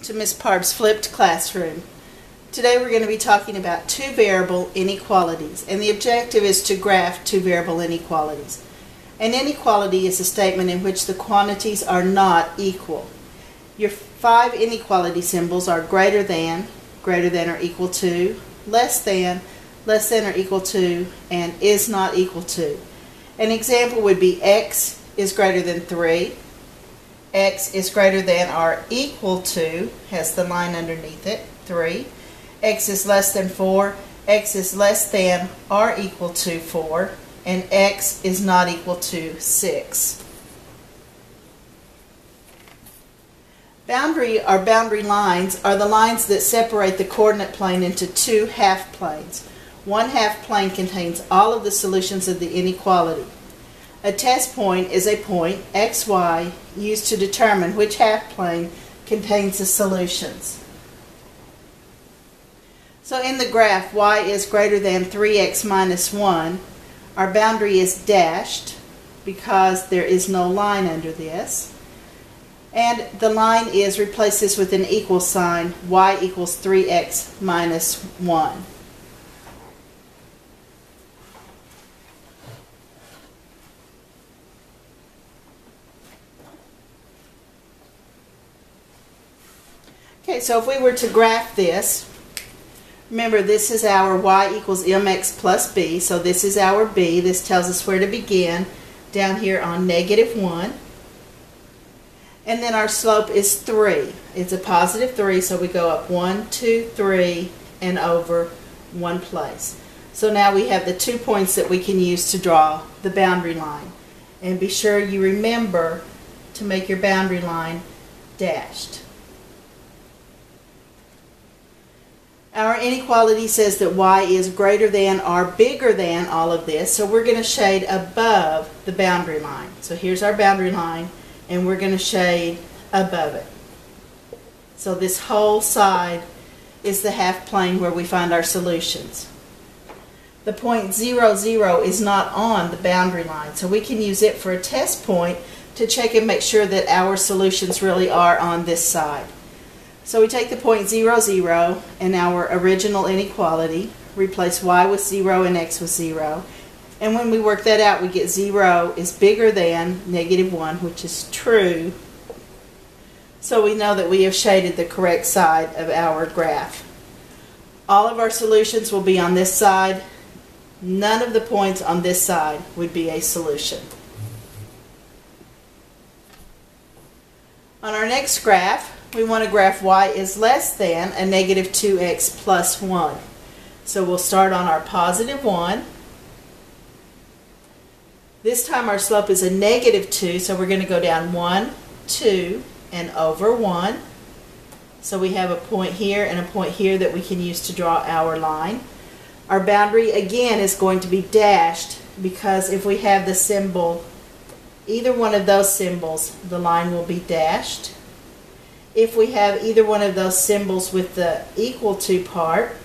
To Miss Parb's Flipped Classroom. Today we're going to be talking about two variable inequalities, and the objective is to graph two variable inequalities. An inequality is a statement in which the quantities are not equal. Your five inequality symbols are greater than or equal to, less than or equal to, and is not equal to. An example would be x is greater than 3. X is greater than or equal to, has the line underneath it, 3. X is less than 4. X is less than or equal to 4. And X is not equal to 6. Boundary or boundary lines are the lines that separate the coordinate plane into two half planes. One half plane contains all of the solutions of the inequality. A test point is a point, xy, used to determine which half plane contains the solutions. So in the graph, y is greater than 3x minus 1. Our boundary is dashed because there is no line under this. And the line is, replace this with an equal sign, y equals 3x minus 1. Okay, so if we were to graph this, remember this is our y equals mx plus b, so this is our b. This tells us where to begin, down here on -1. And then our slope is 3. It's a positive 3, so we go up 1, 2, 3, and over one place. So now we have the 2 points that we can use to draw the boundary line. And be sure you remember to make your boundary line dashed. Our inequality says that y is greater than or bigger than all of this, so we're going to shade above the boundary line. So here's our boundary line, and we're going to shade above it. So this whole side is the half plane where we find our solutions. The point 0, 0 is not on the boundary line, so we can use it for a test point to check and make sure that our solutions really are on this side. So we take the point 0, 0 and our original inequality, replace y with 0 and x with 0, and when we work that out we get 0 is bigger than -1, which is true. So we know that we have shaded the correct side of our graph. All of our solutions will be on this side. None of the points on this side would be a solution. On our next graph, we want to graph y is less than a -2x plus 1. So we'll start on our positive 1. This time our slope is a -2, so we're going to go down 1, 2, and over 1. So we have a point here and a point here that we can use to draw our line. Our boundary again is going to be dashed because if we have the symbol, either one of those symbols, the line will be dashed. If we have either one of those symbols with the equal to part,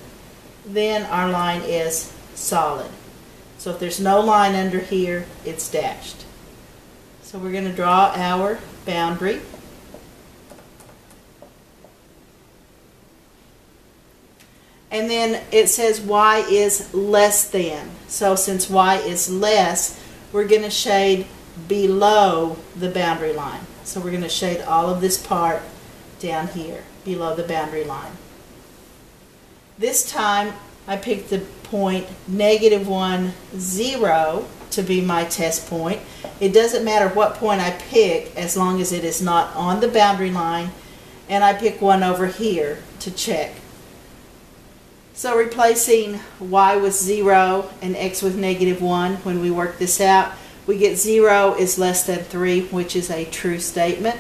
then our line is solid. So if there's no line under here, it's dashed. So we're going to draw our boundary. And then it says y is less than. So since y is less, we're going to shade below the boundary line. So we're going to shade all of this part down here below the boundary line. This time I picked the point -1, 0 to be my test point. It doesn't matter what point I pick as long as it is not on the boundary line, and I pick one over here to check. So replacing y with 0 and x with -1, when we work this out, we get 0 is less than 3, which is a true statement.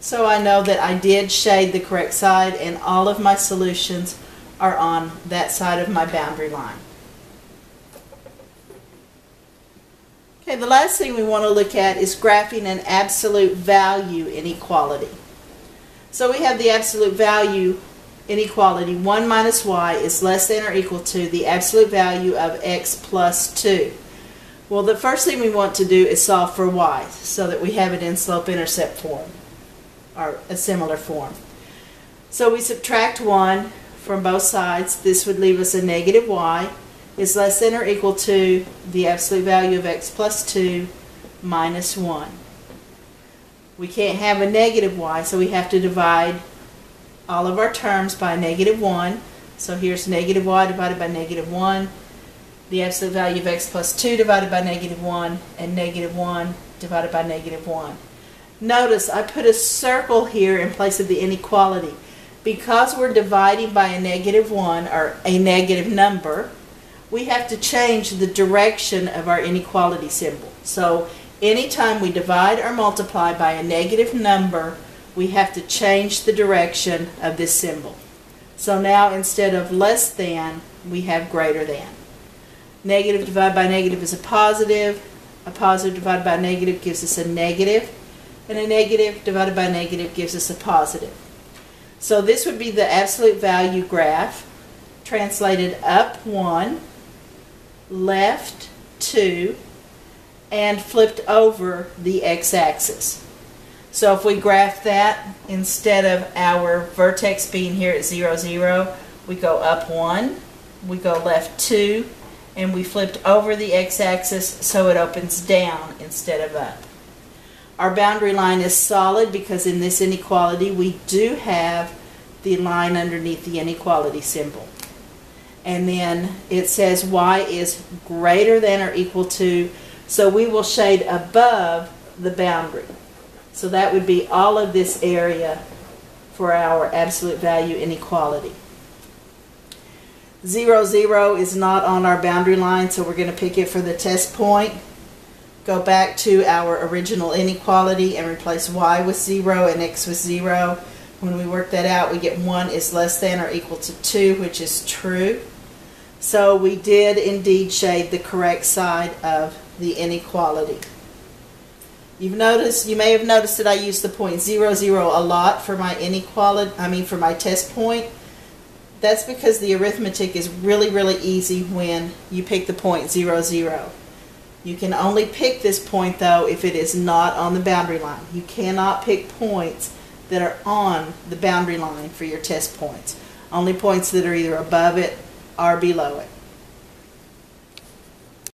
So I know that I did shade the correct side and all of my solutions are on that side of my boundary line. Okay, the last thing we want to look at is graphing an absolute value inequality. So we have the absolute value inequality, 1 minus y is less than or equal to the absolute value of x plus 2. Well, the first thing we want to do is solve for y so that we have it in slope-intercept form, or a similar form. So we subtract 1 from both sides. This would leave us a negative y is less than or equal to the absolute value of x plus 2 minus 1. We can't have a negative y, so we have to divide all of our terms by negative 1. So here's negative y divided by negative 1, the absolute value of x plus 2 divided by negative 1, and negative 1 divided by negative 1. Notice I put a circle here in place of the inequality. Because we're dividing by a negative 1, or a negative number, we have to change the direction of our inequality symbol. So anytime we divide or multiply by a negative number, we have to change the direction of this symbol. So now instead of less than, we have greater than. Negative divided by negative is a positive divided by a negative gives us a negative, and a negative divided by a negative gives us a positive. So this would be the absolute value graph, translated up 1, left 2, and flipped over the x-axis. So if we graph that, instead of our vertex being here at 0, 0, we go up 1, we go left 2, and we flipped over the x-axis so it opens down instead of up. Our boundary line is solid because in this inequality we do have the line underneath the inequality symbol. And then it says y is greater than or equal to, so we will shade above the boundary. So that would be all of this area for our absolute value inequality. 0, 0 is not on our boundary line, so we're going to pick it for the test point. Go back to our original inequality and replace y with 0 and x with 0. When we work that out, we get 1 is less than or equal to 2, which is true. So we did indeed shade the correct side of the inequality. You may have noticed that I used the point 0, 0 a lot for my for my test point. That's because the arithmetic is really, really easy when you pick the point 0, 0. You can only pick this point, though, if it is not on the boundary line. You cannot pick points that are on the boundary line for your test points. Only points that are either above it or below it.